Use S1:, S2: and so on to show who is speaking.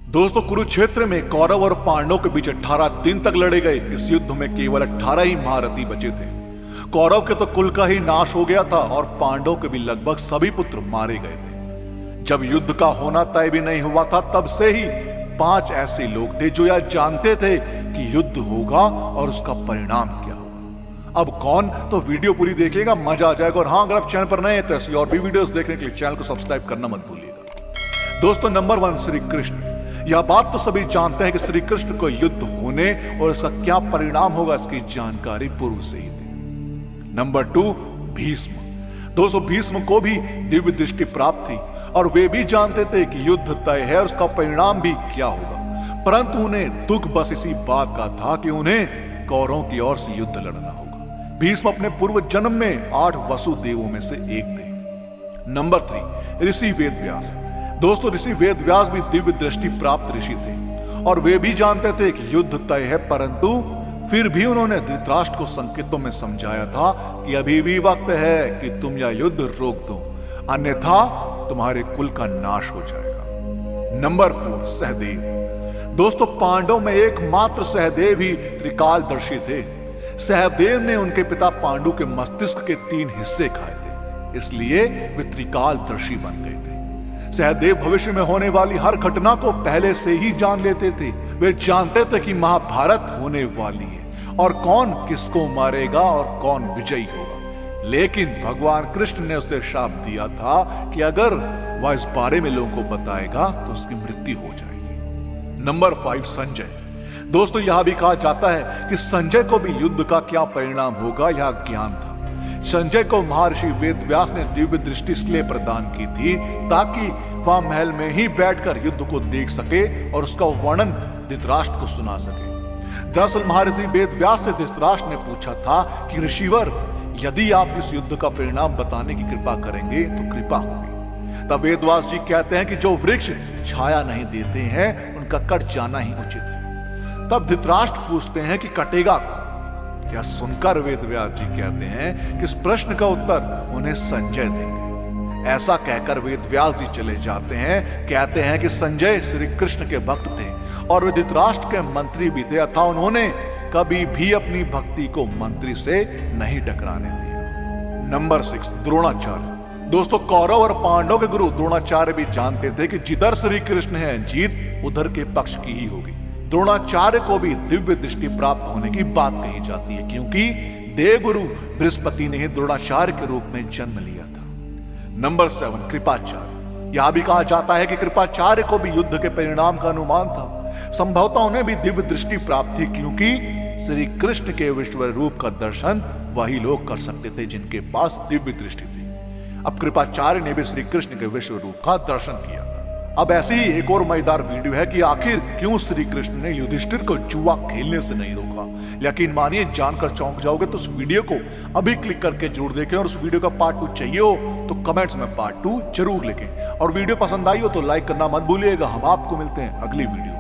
S1: दोस्तों, कुरुक्षेत्र में कौरव और पांडवों के बीच 18 दिन तक लड़े गए इस युद्ध में केवल 18 ही महारथी बचे थे। कौरव के तो कुल का ही नाश हो गया था और पांडवों के भी लगभग सभी पुत्र मारे गए थे। जब युद्ध का होना तय भी नहीं हुआ था, तब से ही 5 ऐसे लोग थे जो यह जानते थे कि युद्ध होगा और उसका परिणाम क्या होगा। अब कौन, तो वीडियो पूरी देखिएगा, मजा आ जाएगा। और हाँ, अगर आप चैनल पर नए हैं तो ऐसी और भी वीडियोस देखने के लिए चैनल को सब्सक्राइब करना मत भूलिएगा। दोस्तों, नंबर 1 श्री कृष्ण। यह बात तो सभी जानते हैं कि श्री कृष्ण को युद्ध होने और इसका क्या परिणाम होगा, इसकी जानकारी पूर्व से ही थी। नंबर 2 भीष्म। दोस्तों, भीष्म को भी दिव्य दृष्टि प्राप्त थी और वे भी जानते थे कि युद्ध तय है और उसका परिणाम भी क्या होगा, परंतु उन्हें दुख बस इसी बात का था कि उन्हें कौरवों की ओर से युद्ध लड़ना होगा। भीष्म अपने पूर्व जन्म में 8 वसुदेवों में से एक थे। नंबर 3 ऋषि वेदव्यास। दोस्तों, ऋषि वेदव्यास भी दिव्य दृष्टि प्राप्त ऋषि थे और वे भी जानते थे कि युद्ध तय है, परंतु फिर भी उन्होंने धृतराष्ट्र को संकेतों में समझाया था कि अभी भी वक्त है कि तुम यह युद्ध रोक दो, अन्यथा तुम्हारे कुल का नाश हो जाएगा। नंबर 4 सहदेव। दोस्तों, पांडवों में एकमात्र सहदेव ही त्रिकालदर्शी थे। सहदेव ने उनके पिता पांडु के मस्तिष्क के 3 हिस्से खाए थे, इसलिए वे त्रिकालदर्शी बन गए थे। सहदेव भविष्य में होने वाली हर घटना को पहले से ही जान लेते थे। वे जानते थे कि महाभारत होने वाली है और कौन किसको मारेगा और कौन विजयी होगा। लेकिन भगवान कृष्ण ने उसे शाप दिया था कि अगर वह इस बारे में लोगों को बताएगा तो उसकी मृत्यु हो जाएगी। नंबर 5 संजय। दोस्तों, यह भी कहा जाता है कि संजय को भी युद्ध का क्या परिणाम होगा यह ज्ञान था। संजय को महर्षि वेदव्यास ने दिव्य दृष्टि इसलिए प्रदान की थी ताकि वह महल में ही बैठकर युद्ध को देख सके और उसका वर्णन धृतराष्ट्र को सुना सके। दरअसल महर्षि वेदव्यास से धृतराष्ट्र ने पूछा था कि ऋषिवर, यदि आप इस युद्ध का परिणाम बताने की कृपा करेंगे तो कृपा होगी। तब वेदव्यास जी कहते हैं कि जो वृक्ष छाया नहीं देते हैं उनका कट जाना ही उचित है। तब धृतराष्ट्र पूछते हैं कि कटेगा। यह सुनकर वेदव्यास जी कहते हैं कि इस प्रश्न का उत्तर उन्हें संजय देंगे। ऐसा कहकर वेदव्यास जी चले जाते हैं। कहते हैं कि संजय श्री कृष्ण के भक्त थे और वे धृतराष्ट्र के मंत्री भी थे, अतः उन्होंने कभी भी अपनी भक्ति को मंत्री से नहीं टकराने दिया। नंबर 6 द्रोणाचार्य। दोस्तों, कौरव और पांडव के गुरु द्रोणाचार्य भी जानते थे कि जिधर श्री कृष्ण है, जीत उधर के पक्ष की ही होगी। द्रोणाचार्य को भी दिव्य दृष्टि प्राप्त होने की बात कही जाती है, क्योंकि देवगुरु बृहस्पति ने ही द्रोणाचार्य के रूप में जन्म लिया था। नंबर 7 कृपाचार्य। यह भी कहा जाता है कि कृपाचार्य को भी युद्ध के परिणाम का अनुमान था। संभवतः उन्हें भी दिव्य दृष्टि प्राप्त थी, क्योंकि श्री कृष्ण के विश्व रूप का दर्शन वही लोग कर सकते थे जिनके पास दिव्य दृष्टि थी। अब कृपाचार्य ने भी श्री कृष्ण के विश्व रूप का दर्शन किया। अब ऐसी ही एक और मजेदार वीडियो है कि आखिर क्यों श्री कृष्ण ने युधिष्ठिर को जुआ खेलने से नहीं रोका। लेकिन मानिए, जानकर चौंक जाओगे। तो उस वीडियो को अभी क्लिक करके जरूर देखें और उस वीडियो का पार्ट 2 चाहिए हो तो कमेंट्स में पार्ट 2 जरूर लिखें। और वीडियो पसंद आई हो तो लाइक करना मत भूलिएगा। हम आपको मिलते हैं अगली वीडियो।